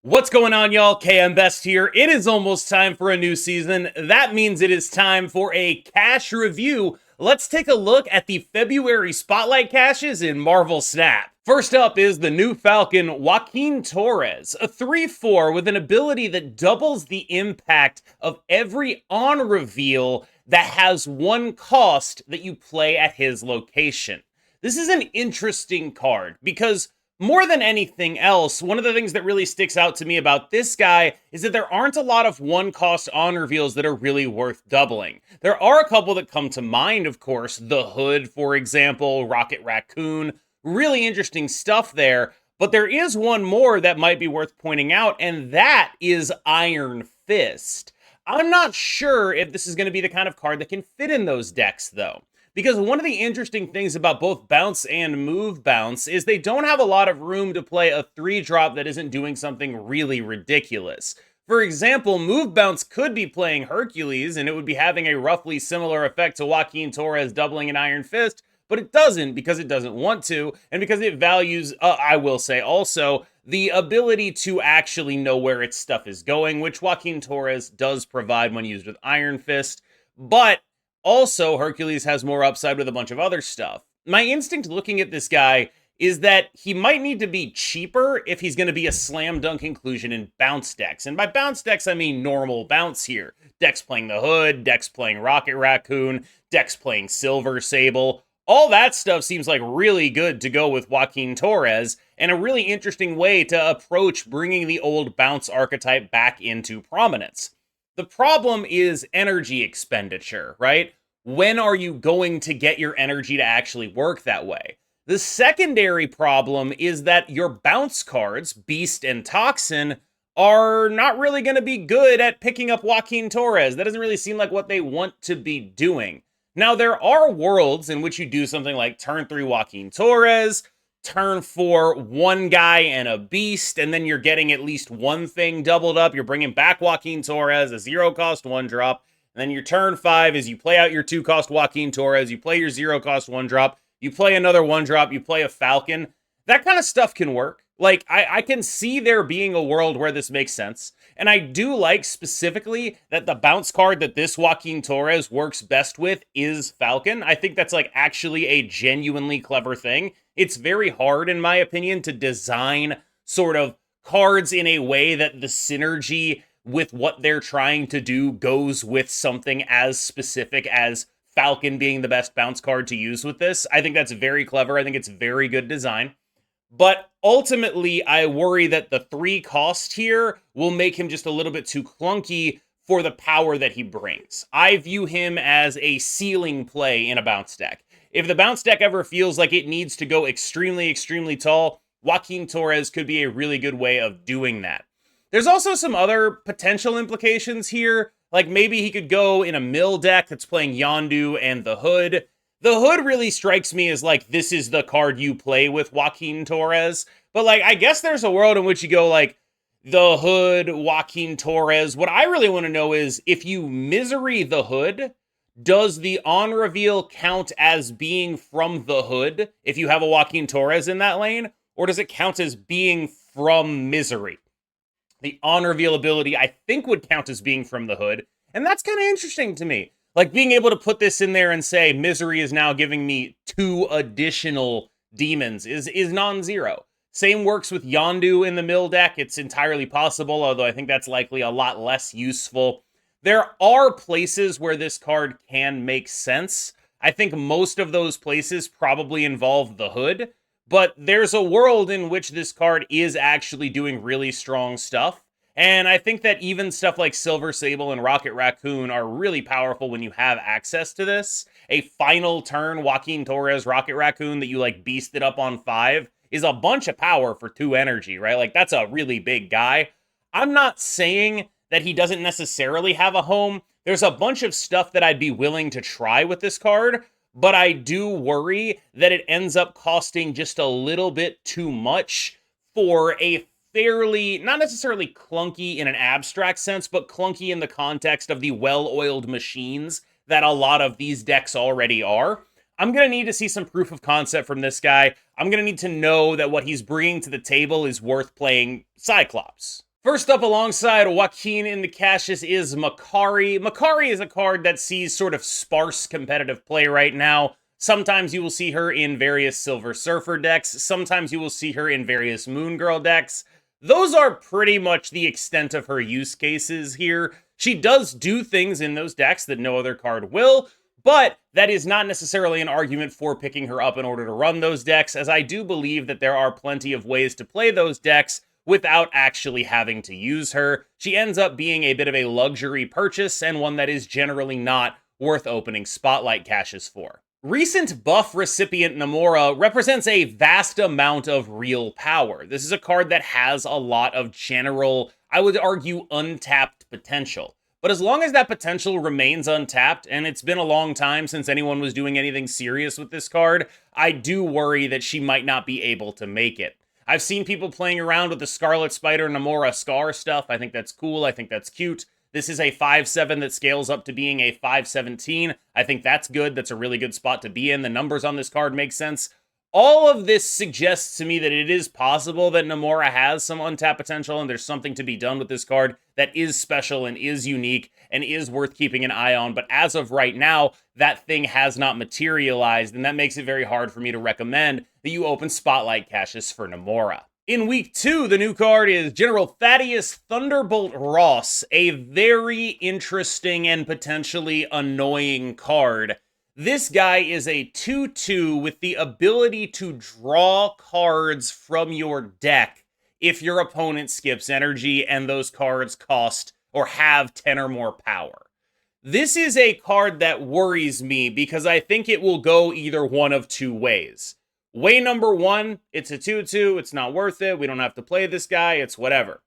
What's going on, y'all? KM Best here. It is almost time for a new season. That means it is time for a cache review. Let's take a look at the February Spotlight caches in Marvel Snap. First up is the new Falcon, Joaquin Torres, a 3/4 with an ability that doubles the impact of every on reveal that has one cost that you play at his location. This is an interesting card because more than anything else, one of the things that really sticks out to me about this guy is that there aren't a lot of one cost on reveals that are really worth doubling. There are a couple that come to mind, of course, the Hood, for example, Rocket Raccoon, really interesting stuff there. But there is one more that might be worth pointing out, and that is Iron Fist. I'm not sure if this is going to be the kind of card that can fit in those decks, though. Because one of the interesting things about both bounce and move bounce is they don't have a lot of room to play a 3-drop that isn't doing something really ridiculous. For example, move bounce could be playing Hercules and it would be having a roughly similar effect to Joaquin Torres doubling an Iron Fist, but it doesn't because it doesn't want to, and because it values, I will say also, the ability to actually know where its stuff is going, which Joaquin Torres does provide when used with Iron Fist. But also, Hercules has more upside with a bunch of other stuff. My instinct looking at this guy is that he might need to be cheaper if he's going to be a slam dunk inclusion in bounce decks. And by bounce decks, I mean normal bounce here. Decks playing the Hood, decks playing Rocket Raccoon, decks playing Silver Sable. All that stuff seems like really good to go with Joaquin Torres, and a really interesting way to approach bringing the old bounce archetype back into prominence. The problem is energy expenditure, right? When are you going to get your energy to actually work that way? The secondary problem is that your bounce cards, Beast and Toxin, are not really going to be good at picking up Joaquin Torres. That doesn't really seem like what they want to be doing. Now, there are worlds in which you do something like turn 3 Joaquin Torres, turn 4 one guy and a beast, and then you're getting at least one thing doubled up. You're bringing back Joaquin Torres, a 0-cost 1-drop. And then your turn 5 is you play out your 2-cost Joaquin Torres, you play your 0-cost 1-drop, you play another 1-drop, you play a Falcon. That kind of stuff can work. Like, I can see there being a world where this makes sense. And I do like specifically that the bounce card that this Joaquin Torres works best with is Falcon. I think that's like actually a genuinely clever thing. It's very hard, in my opinion, to design sort of cards in a way that the synergy with what they're trying to do goes with something as specific as Falcon being the best bounce card to use with this. I think that's very clever. I think it's very good design. But ultimately, I worry that the 3 cost here will make him just a little bit too clunky for the power that he brings. I view him as a ceiling play in a bounce deck. If the bounce deck ever feels like it needs to go extremely, extremely tall, Joaquin Torres could be a really good way of doing that. There's also some other potential implications here. Like maybe he could go in a mill deck that's playing Yondu and the Hood. The Hood really strikes me as like, this is the card you play with Joaquin Torres. But like, I guess there's a world in which you go like, the Hood, Joaquin Torres. What I really want to know is if you misery the Hood, does the on reveal count as being from the Hood if you have a Joaquin Torres in that lane? Or does it count as being from misery? The on reveal ability, I think, would count as being from the Hood. And that's kind of interesting to me. Like, being able to put this in there and say, Misery is now giving me 2 additional demons is non-zero. Same works with Yondu in the mill deck. It's entirely possible, although I think that's likely a lot less useful. There are places where this card can make sense. I think most of those places probably involve the Hood. But there's a world in which this card is actually doing really strong stuff. And I think that even stuff like Silver Sable and Rocket Raccoon are really powerful when you have access to this. A final turn Joaquin Torres Rocket Raccoon that you like beasted up on 5 is a bunch of power for 2 energy, right? Like that's a really big guy. I'm not saying that he doesn't necessarily have a home. There's a bunch of stuff that I'd be willing to try with this card, but I do worry that it ends up costing just a little bit too much for a fairly, not necessarily clunky in an abstract sense, but clunky in the context of the well-oiled machines that a lot of these decks already are. I'm going to need to see some proof of concept from this guy. I'm going to need to know that what he's bringing to the table is worth playing Cyclops. First up alongside Joaquin in the caches is Makkari. Makkari is a card that sees sort of sparse competitive play right now. Sometimes you will see her in various Silver Surfer decks. Sometimes you will see her in various Moon Girl decks. Those are pretty much the extent of her use cases here. She does do things in those decks that no other card will, but that is not necessarily an argument for picking her up in order to run those decks, as I do believe that there are plenty of ways to play those decks without actually having to use her. She ends up being a bit of a luxury purchase, and one that is generally not worth opening spotlight caches for. Recent buff recipient Namora represents a vast amount of real power. This is a card that has a lot of general, I would argue, untapped potential. But as long as that potential remains untapped, and it's been a long time since anyone was doing anything serious with this card, I do worry that she might not be able to make it. I've seen people playing around with the Scarlet Spider Namora Scar stuff. I think that's cool. I think that's cute. This is a 5/7 that scales up to being a 5/17. I think that's good. That's a really good spot to be in. The numbers on this card make sense. All of this suggests to me that it is possible that Namora has some untapped potential, and there's something to be done with this card that is special and is unique and is worth keeping an eye on. But as of right now, that thing has not materialized, and that makes it very hard for me to recommend that you open spotlight caches for Namora. In week 2, the new card is General Thaddeus Thunderbolt Ross, a very interesting and potentially annoying card. This guy is a 2/2 with the ability to draw cards from your deck if your opponent skips energy and those cards cost or have 10 or more power. This is a card that worries me because I think it will go either one of two ways. Way number one, it's a 2/2, it's not worth it, we don't have to play this guy, it's whatever.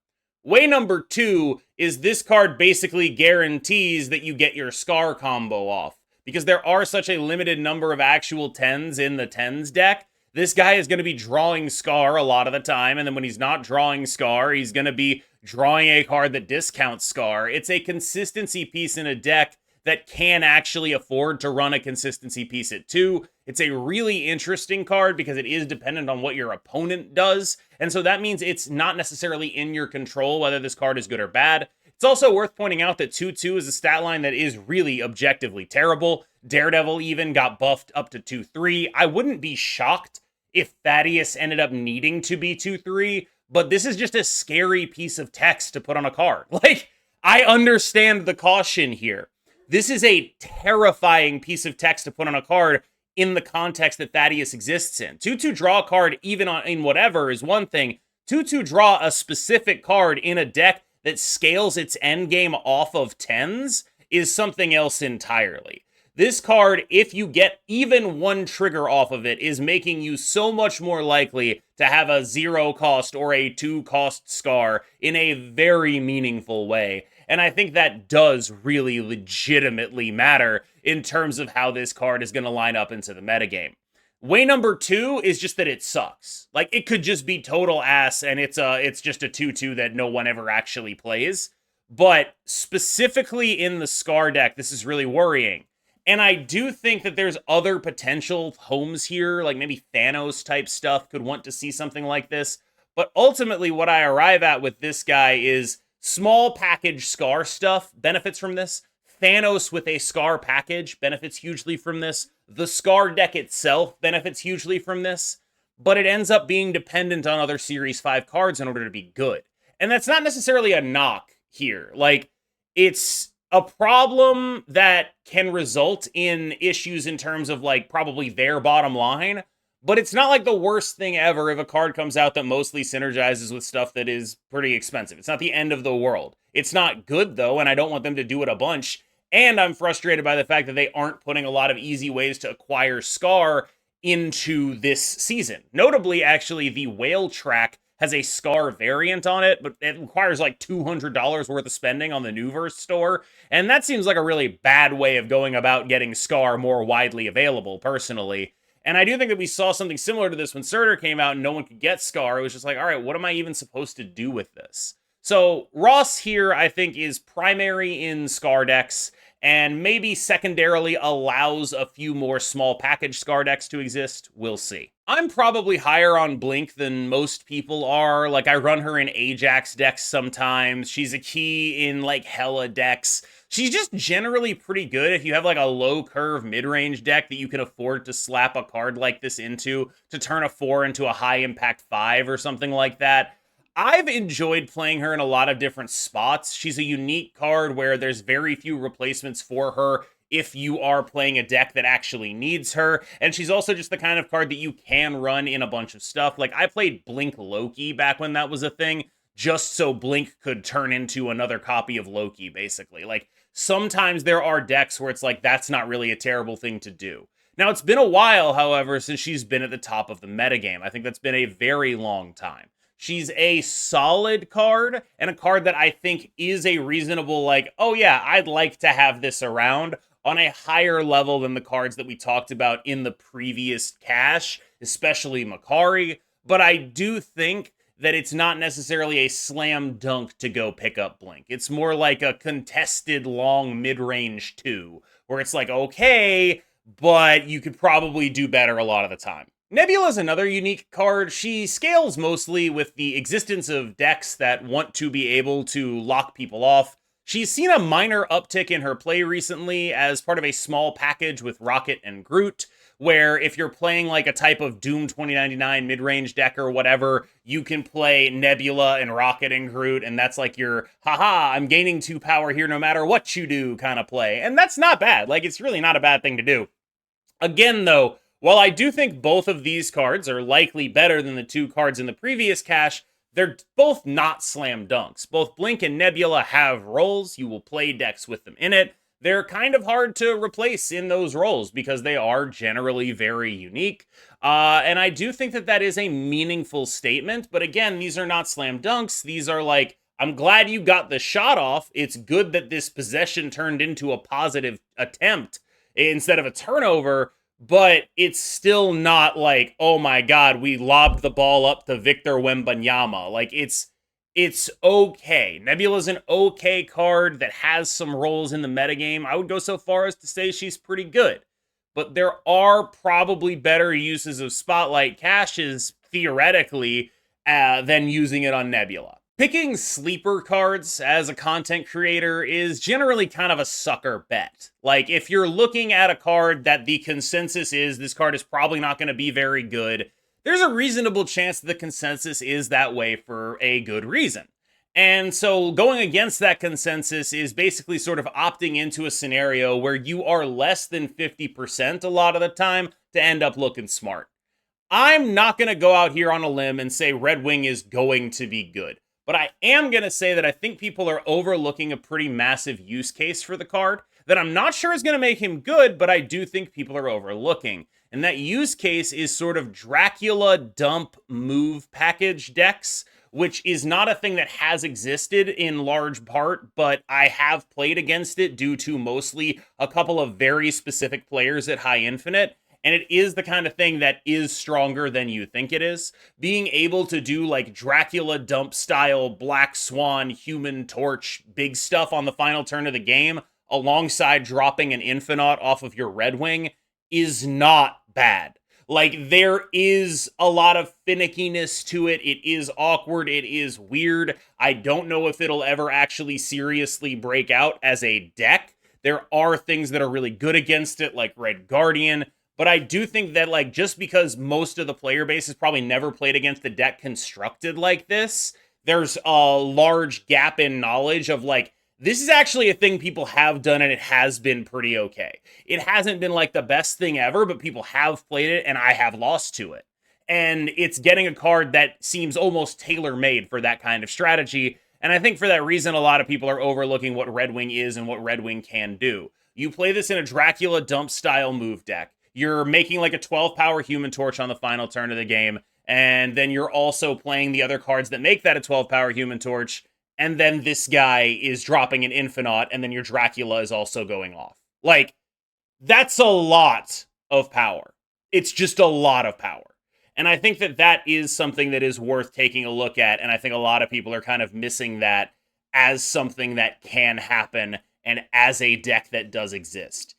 Way number two is this card basically guarantees that you get your Scar combo off. Because there are such a limited number of actual 10s in the 10s deck, this guy is going to be drawing Scar a lot of the time, and then when he's not drawing Scar, he's going to be drawing a card that discounts Scar. It's a consistency piece in a deck that can actually afford to run a consistency piece at 2. It's a really interesting card because it is dependent on what your opponent does, and so that means it's not necessarily in your control whether this card is good or bad. It's also worth pointing out that 2/2 is a stat line that is really objectively terrible. Daredevil even got buffed up to 2/3. I wouldn't be shocked if Thaddeus ended up needing to be 2/3, but this is just a scary piece of text to put on a card. Like, I understand the caution here. This is a terrifying piece of text to put on a card in the context that Thaddeus exists in. 2/2 draw a card even in whatever is one thing. 2/2 draw a specific card in a deck that scales its endgame off of 10s is something else entirely. This card, if you get even one trigger off of it, is making you so much more likely to have a 0 cost or a 2 cost Scar in a very meaningful way. And I think that does really legitimately matter in terms of how this card is going to line up into the metagame. Way number two is just that it sucks. Like, it could just be total ass, and it's just a 2/2 that no one ever actually plays. But specifically in the Scar deck, this is really worrying. And I do think that there's other potential homes here, like maybe Thanos type stuff could want to see something like this. But ultimately, what I arrive at with this guy is small package Scar stuff benefits from this. Thanos with a Scar package benefits hugely from this. The Scar deck itself benefits hugely from this, but it ends up being dependent on other Series 5 cards in order to be good. And that's not necessarily a knock here. Like, it's a problem that can result in issues in terms of, like, probably their bottom line, but it's not like the worst thing ever if a card comes out that mostly synergizes with stuff that is pretty expensive. It's not the end of the world. It's not good, though, and I don't want them to do it a bunch. And I'm frustrated by the fact that they aren't putting a lot of easy ways to acquire Scar into this season. Notably, actually, the Whale track has a Scar variant on it, but it requires like $200 worth of spending on the Newverse store. And that seems like a really bad way of going about getting Scar more widely available, personally. And I do think that we saw something similar to this when Surtur came out and no one could get Scar. It was just like, all right, what am I even supposed to do with this? So Ross here, I think, is primary in Scar decks, and maybe secondarily allows a few more small package Scar decks to exist. We'll see. I'm probably higher on Blink than most people are. Like, I run her in Ajax decks sometimes. She's a key in, like, Hella decks. She's just generally pretty good if you have, like, a low curve mid-range deck that you can afford to slap a card like this into to turn a 4 into a high impact 5 or something like that. I've enjoyed playing her in a lot of different spots. She's a unique card where there's very few replacements for her if you are playing a deck that actually needs her. And she's also just the kind of card that you can run in a bunch of stuff. Like, I played Blink Loki back when that was a thing, just so Blink could turn into another copy of Loki, basically. Like, sometimes there are decks where it's like, that's not really a terrible thing to do. Now, it's been a while, however, since she's been at the top of the metagame. I think that's been a very long time. She's a solid card, and a card that I think is a reasonable, like, oh yeah, I'd like to have this around on a higher level than the cards that we talked about in the previous cache, especially Makkari. But I do think that it's not necessarily a slam dunk to go pick up Blink. It's more like a contested long mid-range 2, where it's like, okay, but you could probably do better a lot of the time. Nebula is another unique card. She scales mostly with the existence of decks that want to be able to lock people off. She's seen a minor uptick in her play recently as part of a small package with Rocket and Groot, where if you're playing like a type of Doom 2099 mid-range deck or whatever, you can play Nebula and Rocket and Groot, and that's like your, haha, I'm gaining 2 power here no matter what you do kind of play. And that's not bad. Like, it's really not a bad thing to do. Again, though, while I do think both of these cards are likely better than the 2 cards in the previous cache, they're both not slam dunks. Both Blink and Nebula have roles. You will play decks with them in it. They're kind of hard to replace in those roles because they are generally very unique. And I do think that that is a meaningful statement. But again, these are not slam dunks. These are like, I'm glad you got the shot off. It's good that this possession turned into a positive attempt instead of a turnover. But it's still not like, oh my god, we lobbed the ball up to Victor Wembanyama. Like, it's okay. Nebula's an okay card that has some roles in the metagame. I would go so far as to say she's pretty good. But there are probably better uses of Spotlight caches, theoretically, than using it on Nebula. Picking sleeper cards as a content creator is generally kind of a sucker bet. Like, if you're looking at a card that the consensus is this card is probably not going to be very good, there's a reasonable chance that the consensus is that way for a good reason. And so going against that consensus is basically sort of opting into a scenario where you are less than 50% a lot of the time to end up looking smart. I'm not going to go out here on a limb and say Redwing is going to be good. But I am going to say that I think people are overlooking a pretty massive use case for the card that I'm not sure is going to make him good, but I do think people are overlooking. And that use case is sort of Dracula dump move package decks, which is not a thing that has existed in large part, but I have played against it due to mostly a couple of very specific players at High Infinite. And it is the kind of thing that is stronger than you think it is. Being able to do like Dracula dump style, Black Swan, Human Torch, big stuff on the final turn of the game, alongside dropping an Infinite off of your Redwing, is not bad. Like, there is a lot of finickiness to it. It is awkward. It is weird. I don't know if it'll ever actually seriously break out as a deck. There are things that are really good against it, like Red Guardian. But I do think that, like, just because most of the player base has probably never played against a deck constructed like this, there's a large gap in knowledge of, like, this is actually a thing people have done and it has been pretty okay. It hasn't been, like, the best thing ever, but people have played it and I have lost to it. And it's getting a card that seems almost tailor-made for that kind of strategy. And I think for that reason, a lot of people are overlooking what Redwing is and what Redwing can do. You play this in a Dracula dump style move deck. You're making like a 12 power Human Torch on the final turn of the game, and then you're also playing the other cards that make that a 12 power Human Torch, and then this guy is dropping an Infinite, and then your Dracula is also going off. Like, that's a lot of power. It's just a lot of power. And I think that that is something that is worth taking a look at, and I think a lot of people are kind of missing that as something that can happen and as a deck that does exist.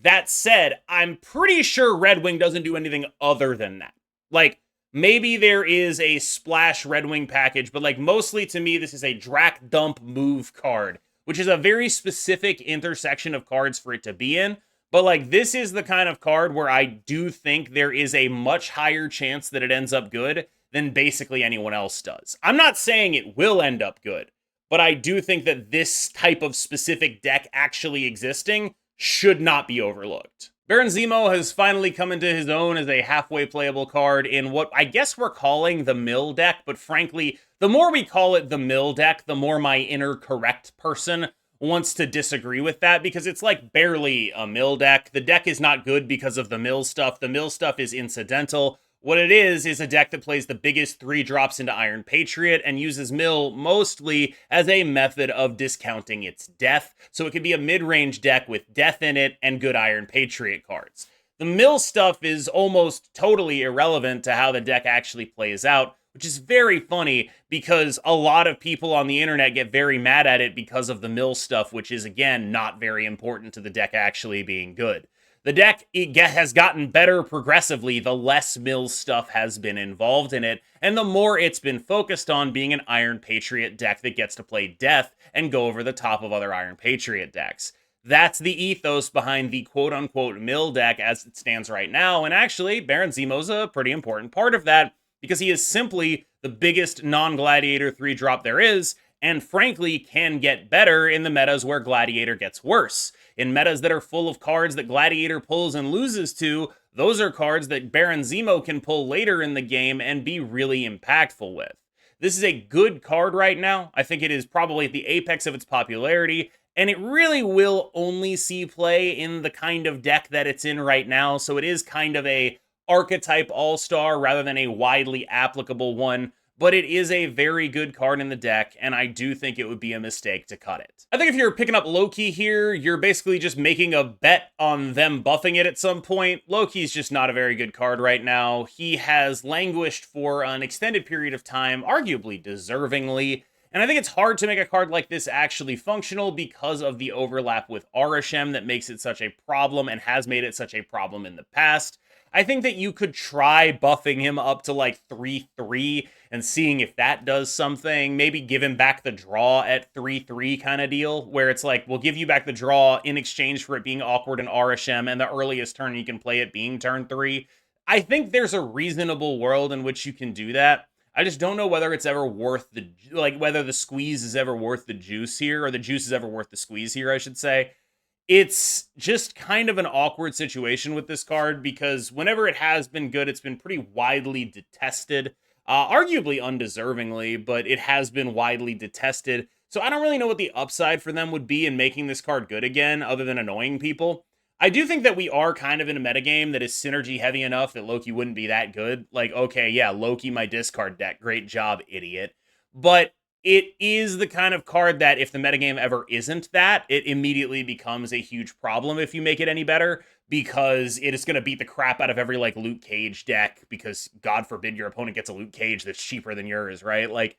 That said, I'm pretty sure Redwing doesn't do anything other than that. Like, maybe there is a splash Redwing package, but like mostly to me, this is a Drac Dump move card, which is a very specific intersection of cards for it to be in. But like, this is the kind of card where I do think there is a much higher chance that it ends up good than basically anyone else does. I'm not saying it will end up good, but I do think that this type of specific deck actually existing should not be overlooked. Baron Zemo has finally come into his own as a halfway playable card in what I guess we're calling the mill deck, but frankly, the more we call it the mill deck, the more my inner correct person wants to disagree with that, because it's like barely a mill deck. The deck is not good because of the mill stuff. The mill stuff is incidental. What it is a deck that plays the biggest 3 drops into Iron Patriot and uses mill mostly as a method of discounting its death. So it could be a mid-range deck with death in it and good Iron Patriot cards. The mill stuff is almost totally irrelevant to how the deck actually plays out, which is very funny because a lot of people on the internet get very mad at it because of the mill stuff, which is, again, not very important to the deck actually being good. The deck has gotten better progressively the less mill stuff has been involved in it, and the more it's been focused on being an Iron Patriot deck that gets to play death and go over the top of other Iron Patriot decks. That's the ethos behind the quote-unquote mill deck as it stands right now, and actually, Baron Zemo's a pretty important part of that, because he is simply the biggest non-Gladiator 3-drop there is, and frankly can get better in the metas where Gladiator gets worse. In metas that are full of cards that Gladiator pulls and loses to, those are cards that Baron Zemo can pull later in the game and be really impactful with. This is a good card right now. I think it is probably at the apex of its popularity, and it really will only see play in the kind of deck that it's in right now, so it is kind of a archetype all-star rather than a widely applicable one, but it is a very good card in the deck, and I do think it would be a mistake to cut it. I think if you're picking up Loki here, you're basically just making a bet on them buffing it at some point. Loki's just not a very good card right now. He has languished for an extended period of time, arguably deservingly, and I think it's hard to make a card like this actually functional because of the overlap with Arishem that makes it such a problem and has made it such a problem in the past. I think that you could try buffing him up to like 3-3 and seeing if that does something. Maybe give him back the draw at 3-3 kind of deal, where it's like, we'll give you back the draw in exchange for it being awkward in Arishem and the earliest turn you can play it being turn 3. I think there's a reasonable world in which you can do that. I just don't know whether it's ever worth whether the squeeze is ever worth the juice here, or the juice is ever worth the squeeze here, I should say. It's just kind of an awkward situation with this card because whenever it has been good, it's been pretty widely detested. Arguably undeservingly, but it has been widely detested. So I don't really know what the upside for them would be in making this card good again, other than annoying people. I do think that we are kind of in a metagame that is synergy heavy enough that Loki wouldn't be that good. Like, okay, yeah, Loki, my discard deck. Great job, idiot. But it is the kind of card that if the metagame ever isn't that, it immediately becomes a huge problem if you make it any better, because it is going to beat the crap out of every, like, Luke Cage deck, because God forbid your opponent gets a Luke Cage that's cheaper than yours, right? Like,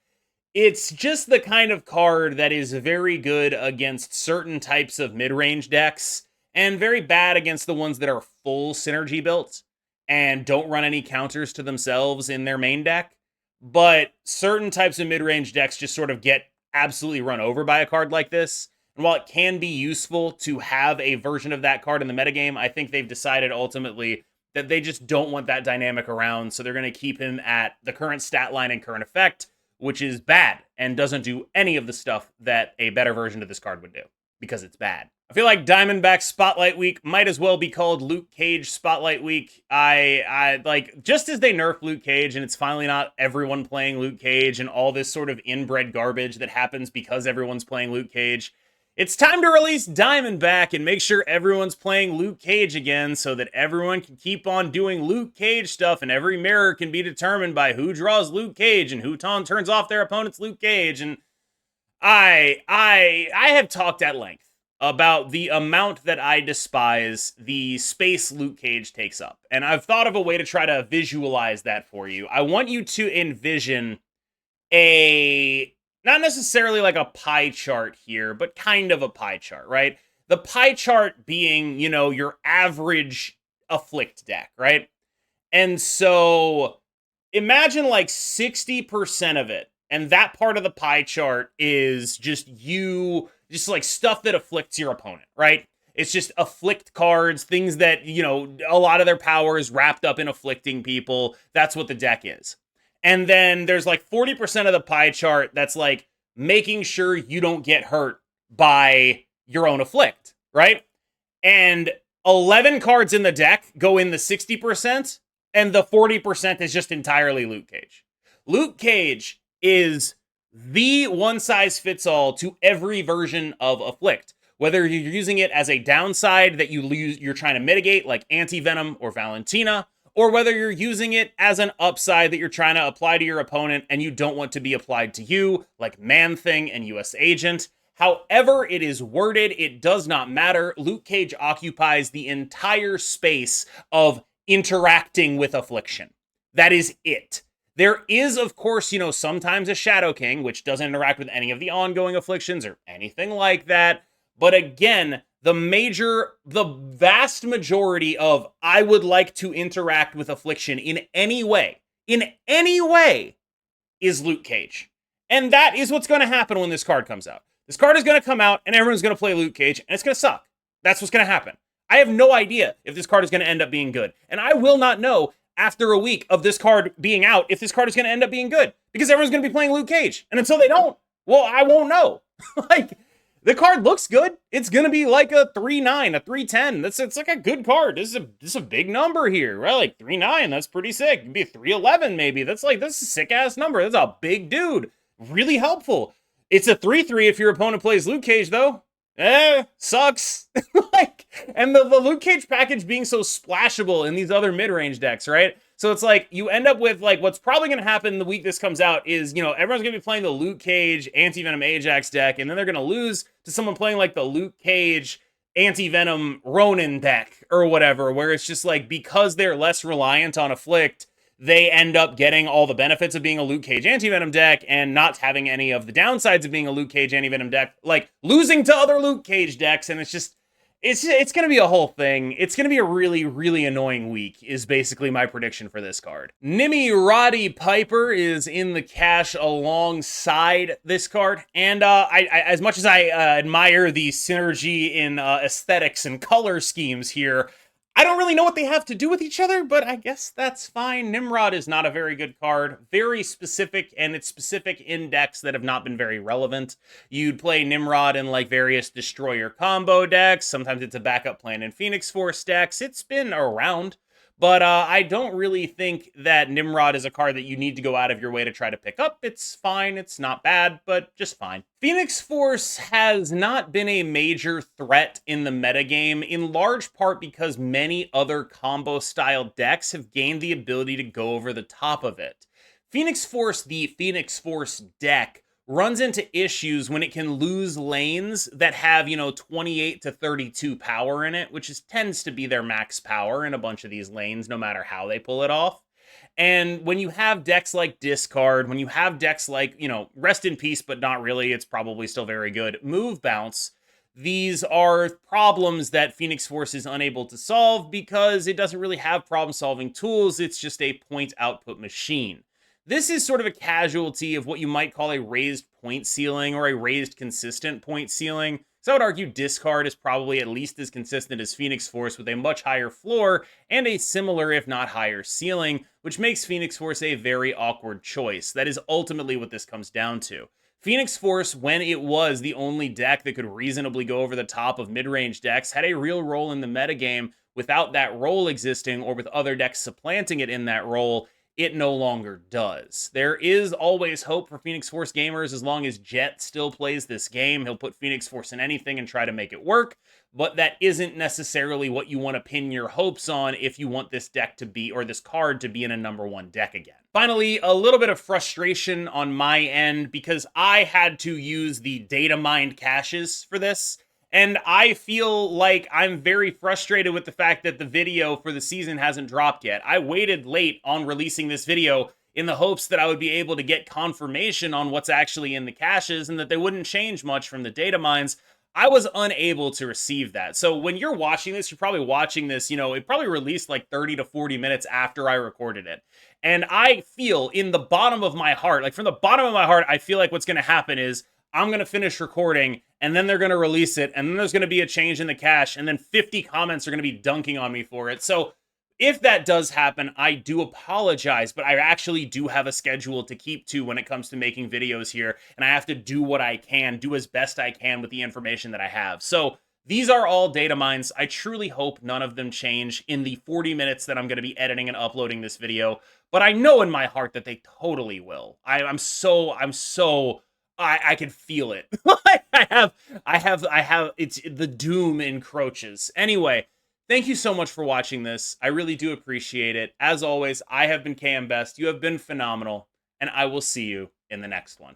it's just the kind of card that is very good against certain types of mid-range decks, and very bad against the ones that are full synergy built and don't run any counters to themselves in their main deck. But certain types of mid-range decks just sort of get absolutely run over by a card like this. And while it can be useful to have a version of that card in the metagame, I think they've decided ultimately that they just don't want that dynamic around, so they're going to keep him at the current stat line and current effect, which is bad and doesn't do any of the stuff that a better version of this card would do, because it's bad. I feel like Diamondback Spotlight Week might as well be called Luke Cage Spotlight Week. I like, just as they nerfed Luke Cage and it's finally not everyone playing Luke Cage and all this sort of inbred garbage that happens because everyone's playing Luke Cage, it's time to release Diamondback and make sure everyone's playing Luke Cage again so that everyone can keep on doing Luke Cage stuff and every mirror can be determined by who draws Luke Cage and who turns off their opponent's Luke Cage. And I have talked at length about the amount that I despise the space Luke Cage takes up. And I've thought of a way to try to visualize that for you. I want you to envision a not necessarily like a pie chart here, but kind of a pie chart, right? The pie chart being, you know, your average afflict deck, right? And so imagine like 60% of it, and that part of the pie chart is just just like stuff that afflicts your opponent, right? It's just afflict cards, things that, you know, a lot of their power is wrapped up in afflicting people. That's what the deck is. And then there's like 40% of the pie chart that's like making sure you don't get hurt by your own afflict, right? And 11 cards in the deck go in the 60%, and the 40% is just entirely Luke Cage. Luke Cage is the one-size-fits-all to every version of afflict. Whether you're using it as a downside that you're trying to mitigate, like Anti-Venom or Valentina, or whether you're using it as an upside that you're trying to apply to your opponent and you don't want to be applied to you, like Man-Thing and US Agent. However it is worded, it does not matter. Luke Cage occupies the entire space of interacting with affliction. That is it. There is, of course, you know, sometimes a Shadow King, which doesn't interact with any of the ongoing afflictions or anything like that. But again, the vast majority of I would like to interact with affliction in any way, is Luke Cage. And that is what's going to happen when this card comes out. This card is going to come out and everyone's going to play Luke Cage and it's going to suck. That's what's going to happen. I have no idea if this card is going to end up being good. And I will not know after a week of this card being out if this card is going to end up being good. Because everyone's going to be playing Luke Cage. And until they don't, well, I won't know. Like, the card looks good. It's going to be like a 3-9, a 3-10. It's like a good card. This is a big number here, right? Like 3-9, that's pretty sick. It'd be a 3-11 maybe. That's a sick-ass number. That's a big dude. Really helpful. It's a 3-3 if your opponent plays Luke Cage, though. Sucks. And the Luke Cage package being so splashable in these other mid-range decks, right? So it's like, you end up with, like, what's probably going to happen the week this comes out is, you know, everyone's going to be playing the Luke Cage Anti-Venom Ajax deck, and then they're going to lose to someone playing, like, the Luke Cage Anti-Venom Ronin deck, or whatever, where it's just, like, because they're less reliant on Afflict, they end up getting all the benefits of being a Luke Cage Anti-Venom deck and not having any of the downsides of being a Luke Cage Anti-Venom deck, like losing to other Luke Cage decks, and it's going to be a whole thing. It's going to be a really, really annoying week, is basically my prediction for this card. Nimrod Piper is in the cache alongside this card, and I as much as I admire the synergy in aesthetics and color schemes here, I don't really know what they have to do with each other, but I guess that's fine. Nimrod is not a very good card. Very specific, and it's specific in decks that have not been very relevant. You'd play Nimrod in like various Destroyer combo decks. Sometimes it's a backup plan in Phoenix Force decks. It's been around, but I don't really think that Nimrod is a card that you need to go out of your way to try to pick up. It's fine. It's not bad, but just fine. Phoenix Force has not been a major threat in the metagame, in large part because many other combo-style decks have gained the ability to go over the top of it. Phoenix Force, the Phoenix Force deck, runs into issues when it can lose lanes that have, you know, 28 to 32 power in it, which tends to be their max power in a bunch of these lanes, no matter how they pull it off. And when you have decks like Discard, when you have decks like, you know, Rest in Peace, but not really, it's probably still very good, Move Bounce, these are problems that Phoenix Force is unable to solve because it doesn't really have problem-solving tools. It's just a point output machine. This is sort of a casualty of what you might call a raised point ceiling or a raised consistent point ceiling. So I would argue Discard is probably at least as consistent as Phoenix Force with a much higher floor and a similar, if not higher, ceiling, which makes Phoenix Force a very awkward choice. That is ultimately what this comes down to. Phoenix Force, when it was the only deck that could reasonably go over the top of mid-range decks, had a real role in the metagame. Without that role existing, or with other decks supplanting it in that role, it no longer does. There is always hope for Phoenix Force gamers as long as Jet still plays this game. He'll put Phoenix Force in anything and try to make it work, but that isn't necessarily what you want to pin your hopes on if you want this deck to be, or this card to be in a #1 deck again. Finally, a little bit of frustration on my end because I had to use the data mined caches for this. And I feel like I'm very frustrated with the fact that the video for the season hasn't dropped yet. I waited late on releasing this video in the hopes that I would be able to get confirmation on what's actually in the caches and that they wouldn't change much from the data mines. I was unable to receive that. So when you're watching this, you're probably watching this, it probably released like 30 to 40 minutes after I recorded it. And I feel in the bottom of my heart, like from the bottom of my heart, I feel like what's going to happen is I'm going to finish recording and then they're going to release it. And then there's going to be a change in the cache. And then 50 comments are going to be dunking on me for it. So if that does happen, I do apologize, but I actually do have a schedule to keep to when it comes to making videos here, and I have to do what I can, do as best I can with the information that I have. So these are all data mines. I truly hope none of them change in the 40 minutes that I'm going to be editing and uploading this video, but I know in my heart that they totally will. I can feel it. I have, it's the doom encroaches. Anyway, thank you so much for watching this. I really do appreciate it. As always, I have been KM Best. You have been phenomenal, and I will see you in the next one.